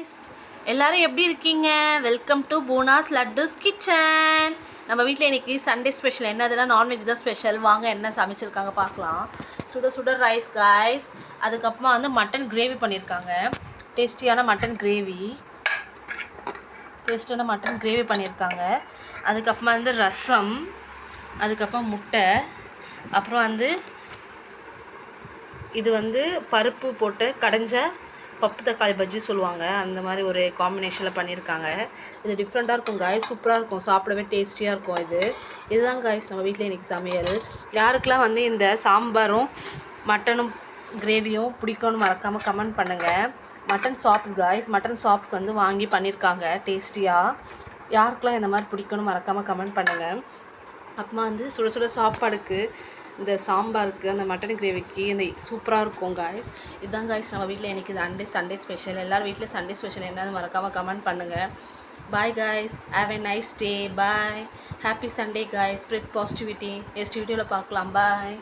guys, எல்லாரும் எப்படி இருக்கீங்க? Welcome to Poona's laddus kitchen. நம்ம வீட்டில் இன்றைக்கி சண்டே ஸ்பெஷல் என்னதுன்னா நான்வெஜ் தான் ஸ்பெஷல். வாங்க என்ன சமைச்சிருக்காங்க பார்க்கலாம். சுட சுட ரைஸ் காய்ஸ், அதுக்கப்புறமா வந்து மட்டன் கிரேவி பண்ணியிருக்காங்க. டேஸ்டியான மட்டன் கிரேவி பண்ணியிருக்காங்க. அதுக்கப்புறமா வந்து ரசம், அதுக்கப்புறம் முட்டை, அப்புறம் வந்து இது வந்து பருப்பு போட்டு கடைஞ்ச பப்பு தக்காளி பஜ்ஜி சொல்லுவாங்க, அந்த மாதிரி ஒரு காம்பினேஷனில் பண்ணியிருக்காங்க. இது டிஃப்ரெண்ட்டாக இருக்கும் காய்ஸ், சூப்பராக இருக்கும், சாப்பிடவே டேஸ்டியாக இருக்கும். இதுதான் காய்ஸ் நம்ம வீட்டில் இன்றைக்கி சமையல். யாருக்கெல்லாம் வந்து இந்த சாம்பாரும் மட்டனும் கிரேவியும் பிடிக்கும்னு மறக்காமல் கமெண்ட் பண்ணுங்கள். Mutton chops guys, mutton chops வந்து வாங்கி பண்ணியிருக்காங்க டேஸ்டியாக. யாருக்கெல்லாம் இந்த மாதிரி பிடிக்கும்னு மறக்காமல் கமெண்ட் பண்ணுங்கள். அப்புறமா வந்து சுட சுட சாப்பாடுக்கு, இந்த சாம்பாருக்கு, அந்த மட்டன் கிரேவிக்கு இந்த சூப்பராக இருக்கும் காய்ஸ். இதுதான் காய்ஸ் நம்ம வீட்டில் எனக்கு சண்டே ஸ்பெஷல். எல்லோரும் வீட்டில் சண்டே ஸ்பெஷல் என்னன்னு மறக்காமல் கமெண்ட் பண்ணுங்கள். Bye guys, have a nice day. Bye, happy Sunday guys. Spread positivity. Next வீடியோவில் பார்க்கலாம். பாய்.